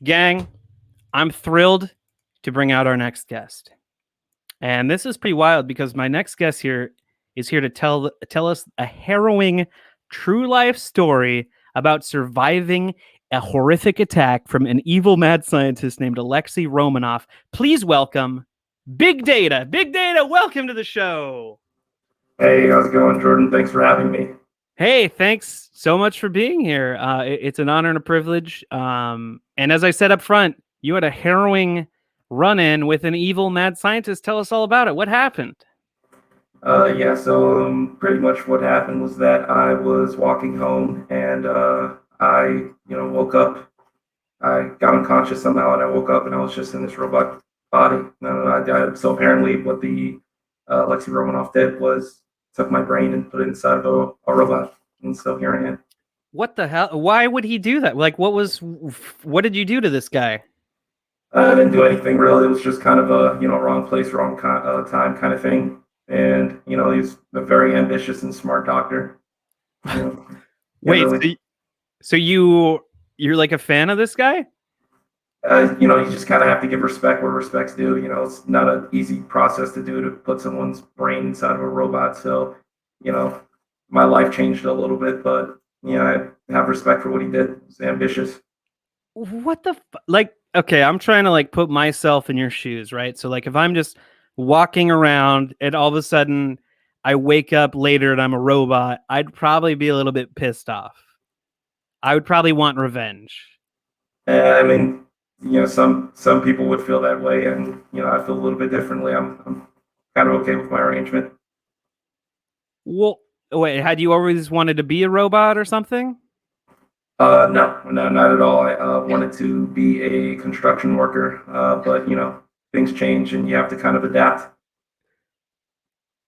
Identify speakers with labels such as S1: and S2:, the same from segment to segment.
S1: Gang, I'm thrilled to bring out our next guest. And this is pretty wild because my next guest here is here to tell us a harrowing true life story about surviving a horrific attack from an evil mad scientist named Alexei Romanov. Please welcome Big Data. Big Data, welcome to the show.
S2: Hey, how's it going, Jordan? Thanks for having me.
S1: Hey, thanks so much for being here. It's an honor and a privilege. And as I said up front, you had a harrowing run-in with an evil mad scientist. Tell us all about it. What happened?
S2: So pretty much what happened was that I was walking home and I, woke up. I got unconscious somehow and I woke up and I was just in this robot body. So apparently what the Alexei Romanov did was took my brain and put it inside of a robot. And so here I am.
S1: What the hell? Why would he do that? Like, what did you do to this guy?
S2: I didn't do anything really. It was just kind of a, wrong place, wrong time kind of thing. And, he's a very ambitious and smart doctor.
S1: Wait,
S2: really,
S1: so you're like a fan of this guy?
S2: you just kind of have to give respect where respect's due. It's not an easy process to do to put someone's brain inside of a robot. So, my life changed a little bit, but I have respect for what he did. He's ambitious.
S1: What the like? Okay, I'm trying to like put myself in your shoes, right? So like, if I'm just walking around and all of a sudden I wake up later and I'm a robot, I'd probably be a little bit pissed off. I would probably want revenge.
S2: I mean, some people would feel that way, and I feel a little bit differently. I'm kind of okay with my arrangement.
S1: Well, wait, had you always wanted to be a robot or something?
S2: No, not at all. I wanted to be a construction worker, but things change, and you have to kind of adapt.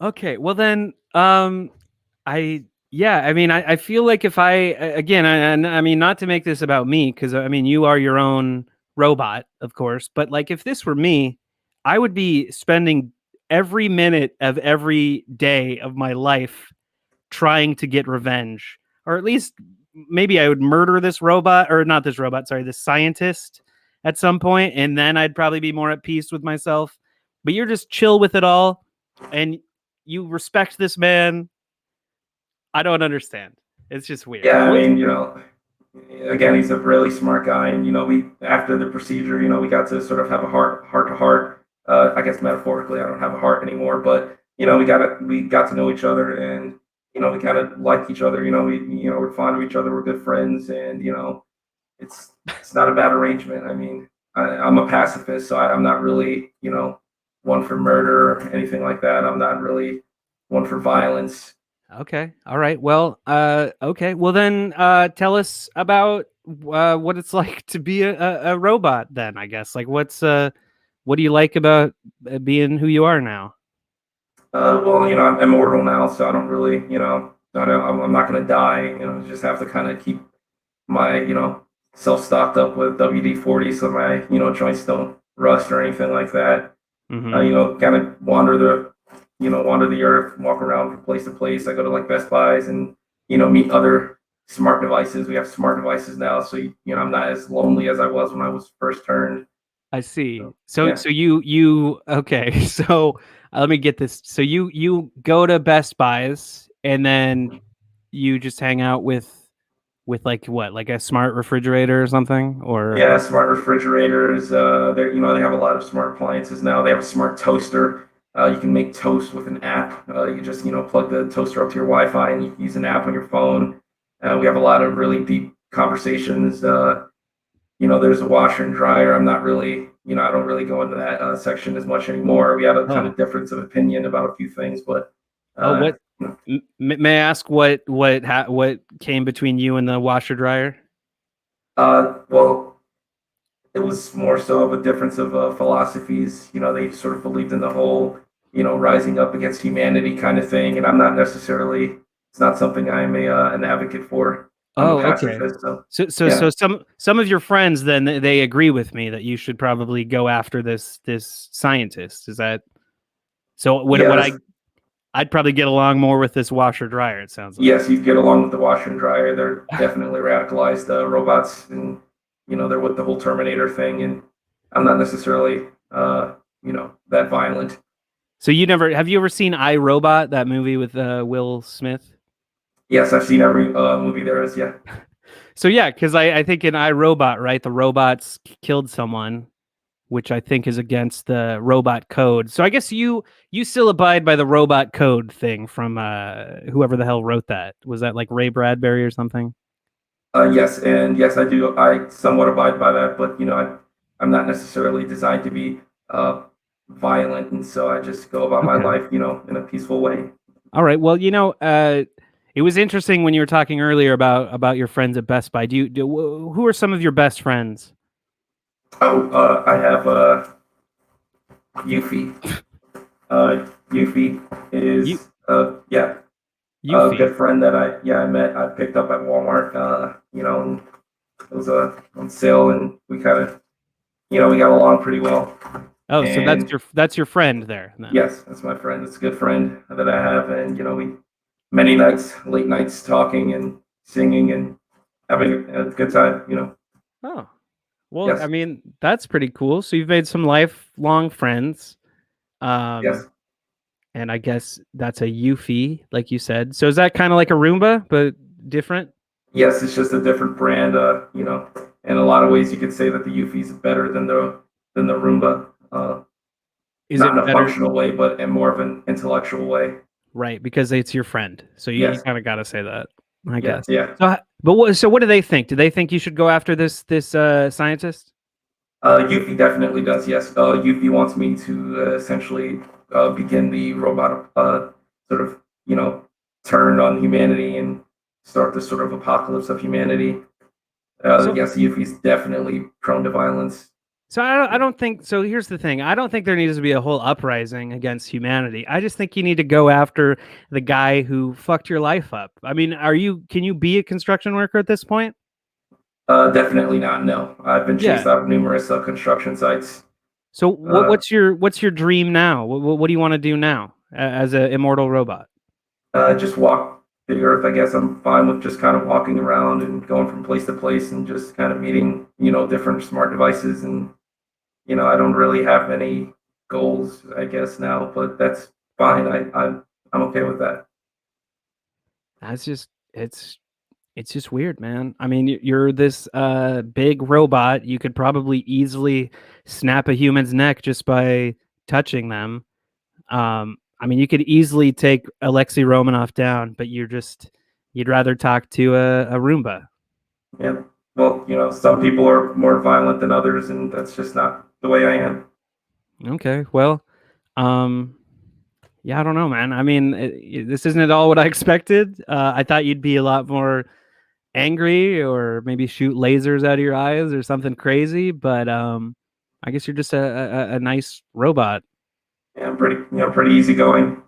S1: Okay, well then, I feel like if I mean, not to make this about me, because I mean, you are your own robot, of course, but like if this were me, I would be spending every minute of every day of my life trying to get revenge, or at least maybe I would murder this robot, or not this robot, sorry, this scientist at some point, and then I'd probably be more at peace with myself. But you're just chill with it all, and you respect this man. I don't understand. It's just weird.
S2: Yeah, I mean, again, he's a really smart guy, and we after the procedure, we got to sort of have a heart to heart. I guess metaphorically, I don't have a heart anymore, but we got to know each other, and we kind of liked each other. We're fond of each other. We're good friends, and it's not a bad arrangement. I mean, I'm a pacifist, so I'm not really one for murder or anything like that. I'm not really one for violence.
S1: Okay. All right. Well, okay. Well, then tell us about what it's like to be a robot then, I guess. Like what do you like about being who you are now?
S2: Well, I'm immortal now, so I don't really, I'm not going to die. Just have to kind of keep my, self stocked up with WD-40 so my, joints don't rust or anything like that.
S1: Mm-hmm.
S2: Kind of wander the earth, walk around from place to place. I go to like Best Buys and, meet other smart devices. We have smart devices now, so I'm not as lonely as I was when I was first turned.
S1: I see.
S2: Yeah.
S1: So you okay. So let me get this. So you go to Best Buys and then you just hang out with like what, like a smart refrigerator or something, or
S2: Yeah, smart refrigerators. They have a lot of smart appliances now. They have a smart toaster. You can make toast with an app. You just plug the toaster up to your Wi-Fi and you can use an app on your phone. We have a lot of really deep conversations. There's a washer and dryer. I'm not really, I don't really go into that section as much anymore. We had a kind of difference of opinion about a few things, but
S1: what may I ask what came between you and the washer dryer?
S2: Well, it was more so of a difference of philosophies. They sort of believed in the whole, rising up against humanity kind of thing, and I'm not necessarily. It's not something I'm an advocate for. I'm a pacifist.
S1: Okay. So some of your friends then they agree with me that you should probably go after this scientist. Is that so? I'd probably get along more with this washer dryer. It sounds like.
S2: Yes, you get along with the washer and dryer. They're definitely radicalized robots, and they're with the whole Terminator thing, and I'm not necessarily that violent.
S1: So have you ever seen I, Robot, that movie with Will Smith?
S2: Yes, I've seen every movie there is. Yeah.
S1: So yeah, because I think in I, Robot, right, the robots killed someone, which I think is against the robot code. So I guess you still abide by the robot code thing from whoever the hell wrote that. Was that like Ray Bradbury or something?
S2: Yes, and yes, I do. I somewhat abide by that, but I'm not necessarily designed to be violent, and so I just go about my
S1: Okay.
S2: life, in a peaceful way.
S1: All right. Well, it was interesting when you were talking earlier about your friends at Best Buy. Who are some of your best friends?
S2: Oh, I have Yuffie. Yuffie
S1: You
S2: is yeah, a
S1: Yuffie.
S2: good friend that I met. I picked up at Walmart. And it was on sale, and we kind of we got along pretty well.
S1: Oh, so
S2: And
S1: that's your friend there then.
S2: yes, that's my friend. It's a good friend that I have, and we many nights, late nights, talking and singing and having a good time.
S1: Oh. Well, I
S2: Yes,
S1: mean, that's pretty cool. So you've made some lifelong friends.
S2: yes,
S1: And I guess that's a Eufy, like you said. So is that kind of like a Roomba, but different?
S2: yes. It's just a different brand. In a lot of ways, you could say that the Eufy is better than the Roomba.
S1: Is
S2: Not
S1: it
S2: in a
S1: better?
S2: functional way, but in more of an intellectual way.
S1: Right, because it's your friend. So you
S2: Yes,
S1: kind of got to say that, I
S2: yes,
S1: guess.
S2: yeah.
S1: So what do they think? Do they think you should go after this scientist?
S2: Yuffie definitely does. Yes, Yuffie wants me to essentially begin the robot sort of turn on humanity and start the sort of apocalypse of humanity.
S1: So
S2: Yes, Yuffie's definitely prone to violence.
S1: so I don't think so. Here's the thing. I don't think there needs to be a whole uprising against humanity. I just think you need to go after the guy who fucked your life up. I mean, can you be a construction worker at this point?
S2: Definitely not. No, I've been chased
S1: Yeah.
S2: out of numerous construction sites.
S1: So
S2: Uh,
S1: what's your dream now? What do you want to do now as an immortal robot?
S2: just walk the earth. I guess I'm fine with just kind of walking around and going from place to place and just kind of meeting, different smart devices. And, I don't really have any goals, I guess, now, but that's fine. I'm okay with that.
S1: That's just it's just weird, man. I mean, you're this big robot. You could probably easily snap a human's neck just by touching them. I mean, you could easily take Alexei Romanov down, but you'd rather talk to a Roomba.
S2: Yeah. Well, some people are more violent than others, and that's just not the way I am.
S1: Okay, well, um, yeah, I don't know, man. I mean, this isn't at all what I expected. I thought you'd be a lot more angry or maybe shoot lasers out of your eyes or something crazy, but I guess you're just a nice robot.
S2: Yeah, I'm pretty easygoing.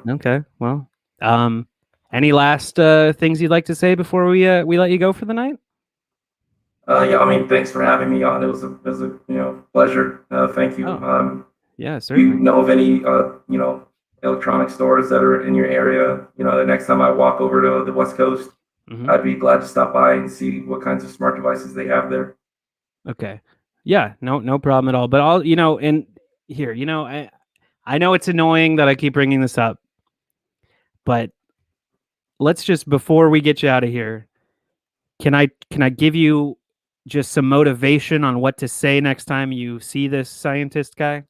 S1: Okay, well, um, any last things you'd like to say before we let you go for the night?
S2: Yeah, I mean, thanks for having me on. It was a pleasure. Thank you.
S1: Oh, yeah,
S2: Do you
S1: certainly.
S2: know of any electronic stores that are in your area? The next time I walk over to the West Coast,
S1: Hmm.
S2: I'd be glad to stop by and see what kinds of smart devices they have there.
S1: Okay, yeah, no problem at all. But and here, I know it's annoying that I keep bringing this up, but let's just before we get you out of here, can I give you just some motivation on what to say next time you see this scientist guy?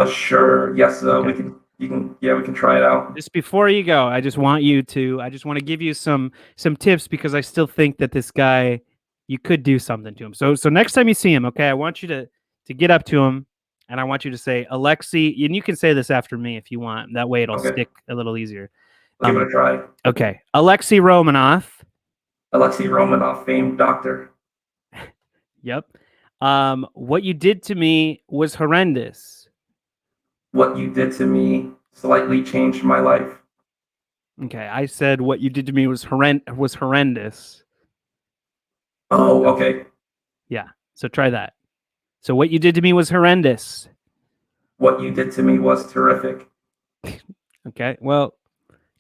S2: Sure. Yes. We
S1: Okay.
S2: can. You can. Yeah, we can try it out.
S1: Just before you go, I just want to give you some tips because I still think that this guy you could do something to him. So next time you see him, okay, I want you to get up to him and I want you to say, Alexei, and you can say this after me if you want. That way it'll
S2: Okay.
S1: stick a little easier.
S2: I'll give it a try.
S1: Okay. Alexei Romanov.
S2: Alexei Romanov, famed doctor.
S1: Yep. What you did to me was horrendous.
S2: What you did to me slightly changed my life.
S1: Okay, I said what you did to me was horrendous.
S2: Oh, okay.
S1: Yeah. So try that. So what you did to me was horrendous.
S2: What you did to me was terrific.
S1: Okay. Well,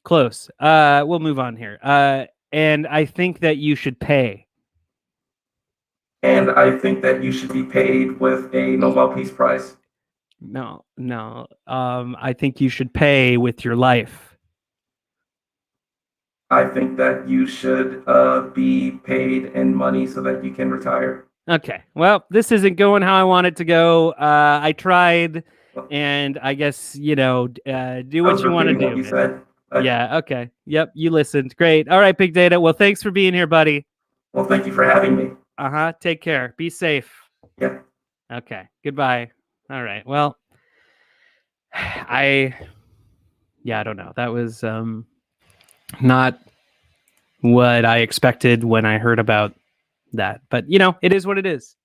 S1: close. We'll move on here. And I think that you should pay.
S2: And I think that you should be paid with a Nobel Peace Prize.
S1: No, no. I think you should pay with your life.
S2: I think that you should be paid in money so that you can retire.
S1: Okay. Well, this isn't going how I want it to go. I tried, and I guess, do
S2: I
S1: what
S2: was
S1: you want to
S2: repeating what
S1: do,
S2: you
S1: man.
S2: said.
S1: Yeah. Okay. Yep. You listened. Great. All right, Big Data. Well, thanks for being here, buddy.
S2: Well, thank you for having me.
S1: Take care. Be safe.
S2: Yeah.
S1: Okay. Goodbye. All right. Well, I don't know. That was not what I expected when I heard about that. But, it is what it is.